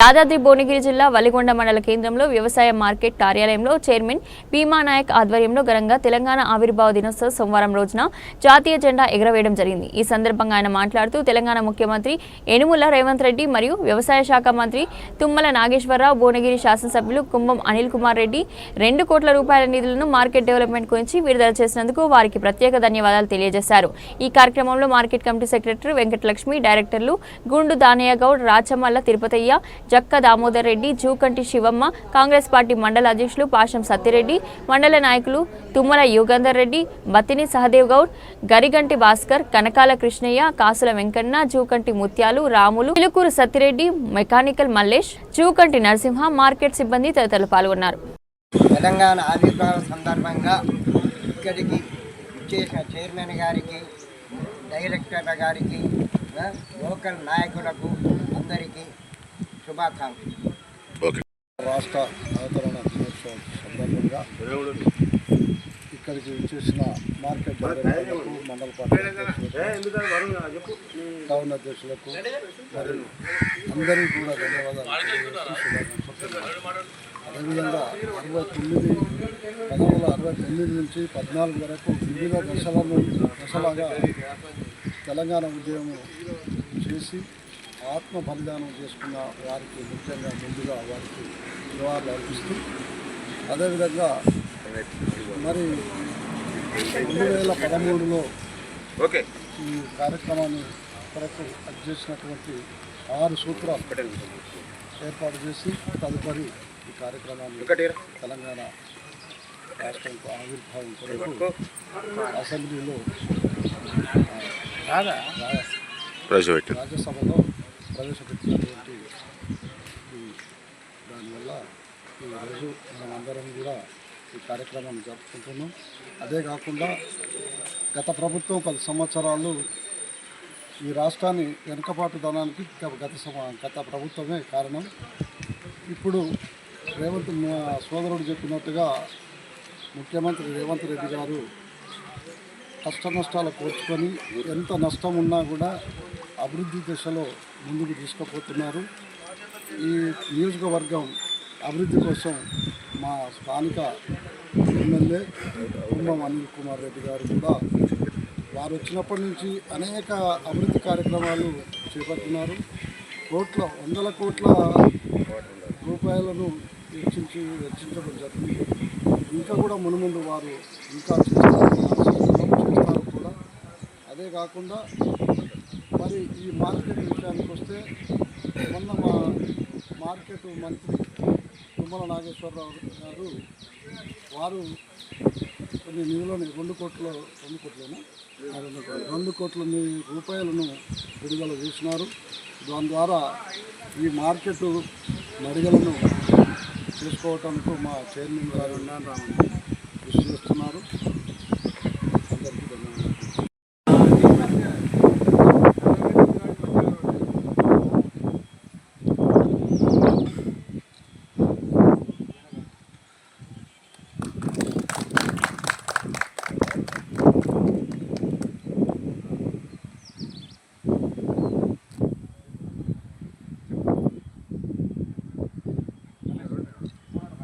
యాదాద్రి భువనగిరి జిల్లా వలిగొండ మండల కేంద్రంలో వ్యవసాయ మార్కెట్ కార్యాలయంలో చైర్మన్ భీమా నాయక్ ఆధ్వర్యంలో ఘనంగా తెలంగాణ ఆవిర్భావ దినోత్సవ సోమవారం రోజున జాతీయ జెండా ఎగురవేయడం జరిగింది। ఈ సందర్భంగా ఆయన మాట్లాడుతూ తెలంగాణ ముఖ్యమంత్రి యనుమల రేవంత్ రెడ్డి మరియు వ్యవసాయ శాఖ మంత్రి తుమ్మల నాగేశ్వరరావు, భువనగిరి శాసనసభ్యులు కుంభం అనిల్ కుమార్ రెడ్డి 2 కోట్ల రూపాయల నిధులను మార్కెట్ డెవలప్మెంట్ గురించి విడుదల చేసినందుకు వారికి ప్రత్యేక ధన్యవాదాలు తెలియజేశారు। ఈ కార్యక్రమంలో మార్కెట్ కమిటీ సెక్రటరీ వెంకటలక్ష్మి, డైరెక్టర్లు గుండు దానయ్య గౌడ్, రాచమల్ల తిరుపతయ్య, జక్క దామోదర్ రెడ్డి, జూకంటి శివమ్మ, కాంగ్రెస్ పార్టీ మండల అధ్యక్షులు పాషం సత్తిరెడ్డి, మండల నాయకులు తుమ్మల యుగంధర్ రెడ్డి, బత్తిని సహదేవ్ గౌడ్, గరిగంటి భాస్కర్, కనకాల కృష్ణయ్య, కాసుల వెంకన్న, జూకంటి ముత్యాలు, రాములు, చిలుకూరు సత్తిరెడ్డి, మెకానికల్ మల్లేష్, జూకంటి నరసింహ, మార్కెట్ సిబ్బంది తదితరులు పాల్గొన్నారు। తెలంగాణ ఆవిర్భావ సందర్భంగా ఇక్కడికి చేసిన చైర్మన్ గారికి, డైరెక్టర్ల గారికి, లోకల్ నాయకులకు అందరికీ శుభాకాంక్షలు। రాష్ట్ర అవతరణ దినోత్సవం సందర్భంగా ఇక్కడికి వచ్చేసిన మార్కెట్ డైరెక్టర్లకు, మండల పార్టీ అధ్యక్షులకు, టౌన్ అధ్యక్షులకు మరియు అందరికీ కూడా ధన్యవాదాలు। అదేవిధంగా 1969 నుంచి 14 వరకు వివిధ దశలాగా తెలంగాణ ఉద్యమం చేసి ఆత్మ బలిదానం చేసుకున్న వారికి ముఖ్యంగా ముందుగా వారికి నివాళులు అర్పిస్తూ, అదేవిధంగా మరి 2013లో ఈ కార్యక్రమాన్ని కొరకు చేసినటువంటి 6 సూత్రాలు ఏర్పాటు చేసి తదుపరి ఈ కార్యక్రమాన్ని తెలంగాణ రాష్ట్రం ఆవిర్భావం కొరకు అసెంబ్లీలో రాజ్యసభలో ప్రవేశపెట్టినటువంటి దానివల్ల ఈరోజు మనమందరం కూడా ఈ కార్యక్రమాన్ని జరుపుకుంటున్నాం। అదే కాకుండా గత ప్రభుత్వం 10 సంవత్సరాలు ఈ రాష్ట్రాన్ని వెనుకబాటుదనానికి గత ప్రభుత్వమే కారణం। ఇప్పుడు సోదరుడు చెప్పినట్టుగా ముఖ్యమంత్రి రేవంత్ రెడ్డి గారు కష్ట నష్టాలు కోర్చుకొని ఎంత నష్టం ఉన్నా కూడా అభివృద్ధి దిశలో ముందుకు తీసుకుపోతున్నారు। ఈ నియోజకవర్గం అభివృద్ధి కోసం మా స్థానిక ఎమ్మెల్యే కుంభం అనిల్ కుమార్ రెడ్డి గారు కూడా వారు వచ్చినప్పటి నుంచి అనేక అభివృద్ధి కార్యక్రమాలు చేపడుతున్నారు। వందల కోట్ల రూపాయలను వెచ్చించడం జరిగింది। ఇంకా కూడా మునుముందు వారు ఇంకా చేస్తారు కూడా। అదే కాకుండా మరి ఈ మార్కెట్ విషయానికి వస్తే మొన్న మా మార్కెట్ మంత్రి తుమ్మల నాగేశ్వరరావు గారు వారు కొన్ని నిధులను 2 కోట్ల రూపాయలను విడుదల చేసినారు। దాని ద్వారా ఈ మార్కెట్ మడిగలను చేసుకోవటానికి మా చైర్మన్ గారు కృషి చేస్తున్నారు। అందరికీ ధన్యవాదాలు।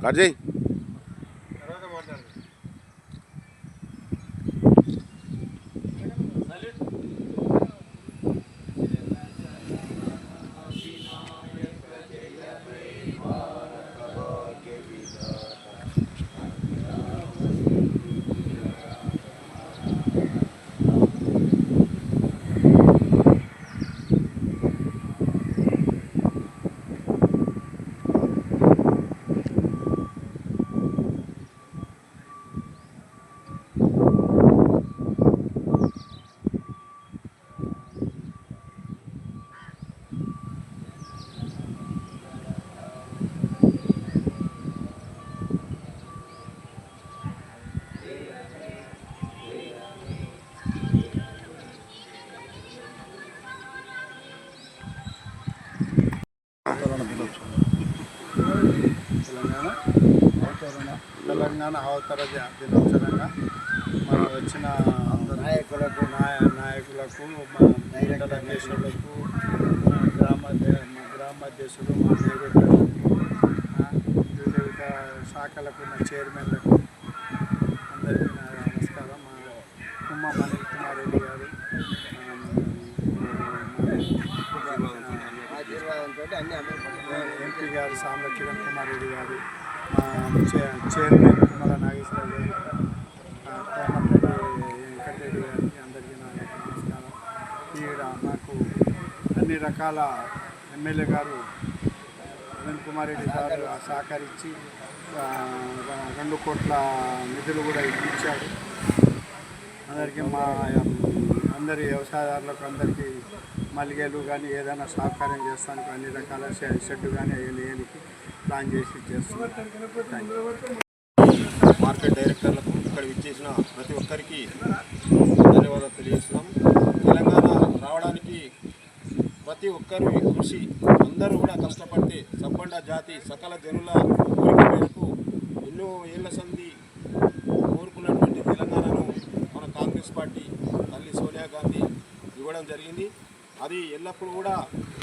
అజయ్ తెలంగాణ అవతరణ దినోత్సవంగా మన వచ్చిన నాయకులకు మండల అధ్యక్షులకు గ్రామ అధ్యక్షుడు, మా డైరెక్టర్, వివిధ శాఖలకు ఉన్న చైర్మన్లకు అందరికీ నా నమస్కారం. మా కుమ్మ అనిల్ కుమార్ రెడ్డి గారు, ఎంపీ గారు సామ్ల కిరణ్ కుమార్ రెడ్డి గారు, మా చైర్మన్ కుమ్మల నాగేశ్వరరావు గారు, కోమటిరెడ్డి వెంకటరెడ్డి గారికి అందరికీ నా నమస్కారం. ఈడ మాకు అన్ని రకాల ఎమ్మెల్యే గారు కిరణ్ కుమార్ రెడ్డి గారు సహకరించి 2 కోట్ల నిధులు కూడా ఇచ్చాడు. అందరికీ అందరి వ్యవసాయదారులకు అందరికీ మల్లిగలు కానీ ఏదైనా సహకారం చేస్తానికి అన్ని రకాల షెడ్ కానీ వేయడానికి ప్లాన్ చేసి చేస్తున్నాం. మార్కెట్ డైరెక్టర్లకు ఇక్కడ విచ్చేసిన ప్రతి ఒక్కరికి ధన్యవాదాలు తెలియజేస్తున్నాం. తెలంగాణ రావడానికి ప్రతి ఒక్కరు కృషి, అందరూ కూడా కష్టపడితే సబ్బండ జాతి సకల జనుల కోరిక మేరకు ఎన్నో ఏళ్ల సంధి కోరుకున్నటువంటి తెలంగాణను మన కాంగ్రెస్ పార్టీ తల్లి సోనియా గాంధీ ఇవ్వడం జరిగింది. అది ఎల్లప్పుడూ కూడా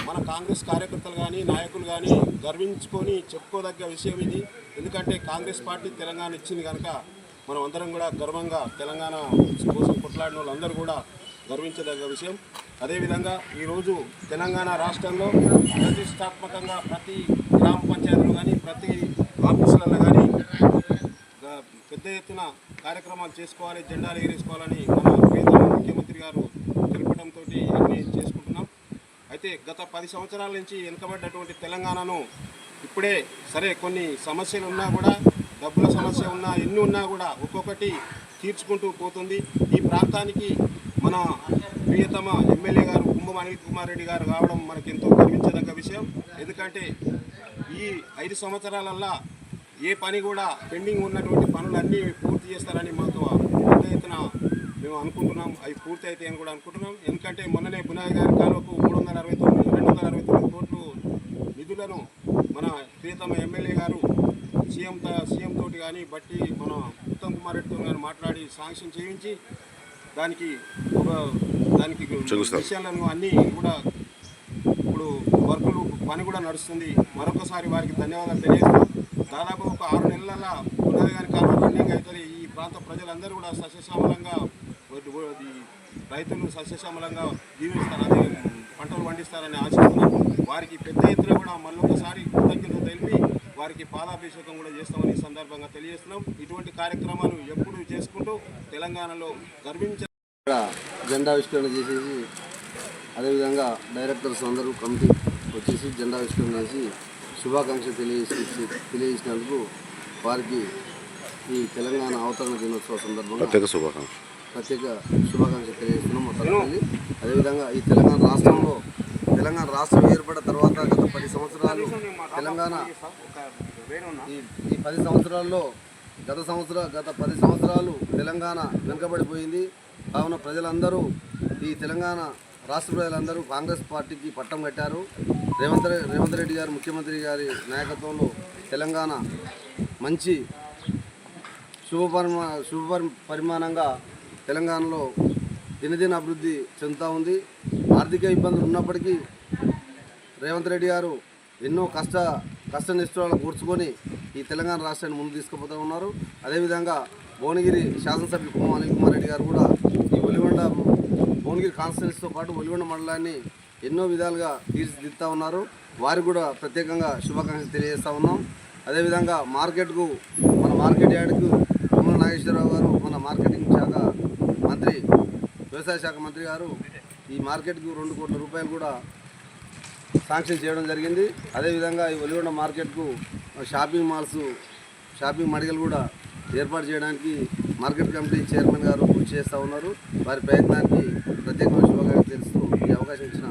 మన కాంగ్రెస్ కార్యకర్తలు కానీ నాయకులు కానీ గర్వించుకొని చెప్పుకోదగ్గ విషయం ఇది. ఎందుకంటే కాంగ్రెస్ పార్టీ తెలంగాణ ఇచ్చింది కనుక మనం అందరం కూడా గర్వంగా తెలంగాణ కోసం కొట్లాడిన వాళ్ళందరూ కూడా గర్వించదగ్గ విషయం. అదేవిధంగా ఈరోజు తెలంగాణ రాష్ట్రంలో ప్రతిష్టాత్మకంగా ప్రతి గ్రామ పంచాయతీలు కానీ ప్రతి ఆఫీసులలో కానీ పెద్ద ఎత్తున కార్యక్రమాలు చేసుకోవాలి, జెండాలు ఎగరేసుకోవాలని మన ప్రియతమ ముఖ్యమంత్రి గారు తెలపడంతో ఇవన్నీ చేసుకుంటున్నాం. అయితే గత 10 సంవత్సరాల నుంచి వెనుకబడ్డటువంటి తెలంగాణను ఇప్పుడే సరే కొన్ని సమస్యలు ఉన్నా కూడా, డబ్బుల సమస్య ఉన్నా, ఎన్ని ఉన్నా కూడా ఒక్కొక్కటి తీర్చుకుంటూ పోతుంది. ఈ ప్రాంతానికి మన ప్రియతమ ఎమ్మెల్యే గారు కుమ్మం అనిల్ కుమార్ రెడ్డి గారు రావడం మనకి ఎంతో గర్వించదగ్గ విషయం. ఎందుకంటే ఈ 5 సంవత్సరాలల్లా ఏ పని కూడా పెండింగ్ ఉన్నటువంటి పనులన్నీ పూర్తి చేస్తారని మాకు పెద్ద ఎత్తున మేము అనుకుంటున్నాం. అవి పూర్తి అయితే అని కూడా అనుకుంటున్నాం. ఎందుకంటే మొన్ననే బునాయ్ గారి కాలువకు 269 కోట్లు నిధులను మన ప్రియతమ ఎమ్మెల్యే గారు సీఎం తోటి కానీ బట్టి మన ఉత్తమ్ కుమార్ రెడ్డితో కానీ మాట్లాడి శాంక్షన్ చేయించి దానికి విషయాలను అన్నీ కూడా ఇప్పుడు వర్కులు పని కూడా నడుస్తుంది. మరొకసారి వారికి ధన్యవాదాలు తెలియజేస్తాం. దాదాపు ఒక 6 నెలల బునాయ్ గారి కాలువ రన్నింగ్ అవుతుంది. ఈ ప్రాంత ప్రజలందరూ కూడా సస్యశ్యామలంగా, రైతులు సస్యశ్యామలంగా జీవిస్తారు, అదే పంటలు పండిస్తారని ఆశిస్తున్నాం. వారికి పెద్ద ఎత్తున కూడా మళ్ళొకసారి కృతజ్ఞతలు తెలిపి వారికి పాలాభిషేకం కూడా చేస్తామని ఈ సందర్భంగా తెలియజేస్తున్నాం. ఇటువంటి కార్యక్రమాలు ఎప్పుడూ చేసుకుంటూ తెలంగాణలో గర్వించ జెండా ఆవిష్కరణ చేసేసి, అదేవిధంగా డైరెక్టర్స్ అందరూ కమిటీ వచ్చేసి జెండా ఆవిష్కరణ చేసి శుభాకాంక్షలు తెలియజేసినందుకు వారికి ఈ తెలంగాణ అవతరణ దినోత్సవ సందర్భంగా ప్రత్యేక శుభాకాంక్షలు తెలియజేస్తున్నాం మా తరఫున. అదేవిధంగా ఈ తెలంగాణ రాష్ట్రం ఏర్పడిన తర్వాత గత 10 సంవత్సరాలు తెలంగాణ ఈ 10 సంవత్సరాల్లో గత 10 సంవత్సరాలు తెలంగాణ వెనుకబడిపోయింది. కావున ప్రజలందరూ ఈ తెలంగాణ రాష్ట్ర ప్రజలందరూ కాంగ్రెస్ పార్టీకి పట్టం కట్టారు. రేవంత్ రెడ్డి గారు ముఖ్యమంత్రి గారి నాయకత్వంలో తెలంగాణ మంచి పరిమాణంగా తెలంగాణలో దినదిన అభివృద్ధి చెందుతూ ఉంది. ఆర్థిక ఇబ్బందులు ఉన్నప్పటికీ రేవంత్ రెడ్డి గారు ఎన్నో కష్టనిష్ఠాలను కూర్చుకొని ఈ తెలంగాణ రాష్ట్రాన్ని ముందు తీసుకుపోతూ ఉన్నారు. అదేవిధంగా భువనగిరి శాసనసభ్యులు కుమ్మం అనిల్ కుమార్ రెడ్డి గారు కూడా ఈ భువనగిరి కాన్స్టిట్యున్సీతో పాటు ఒలిగొండ మండలాన్ని ఎన్నో విధాలుగా తీర్చిదిద్దుతూ ఉన్నారు. వారికి కూడా ప్రత్యేకంగా శుభాకాంక్షలు తెలియజేస్తూ ఉన్నాం. అదేవిధంగా మన మార్కెట్ యార్డ్కు కుమ్మల నాగేశ్వరరావు గారు, మన మార్కెటింగ్ శాఖ మంత్రి, వ్యవసాయ శాఖ మంత్రి గారు ఈ మార్కెట్కు 2 కోట్ల రూపాయలు కూడా శాంక్షన్ చేయడం జరిగింది. అదేవిధంగా ఈ ఒలిగొండ మార్కెట్కు షాపింగ్ మడిగలు కూడా ఏర్పాటు చేయడానికి మార్కెట్ కమిటీ చైర్మన్ గారు కృషి చేస్తూ ఉన్నారు. వారి ప్రయత్నానికి ప్రత్యేకమైన శుభాకాంక్షలు తెలుస్తూ ఈ అవకాశం ఇచ్చిన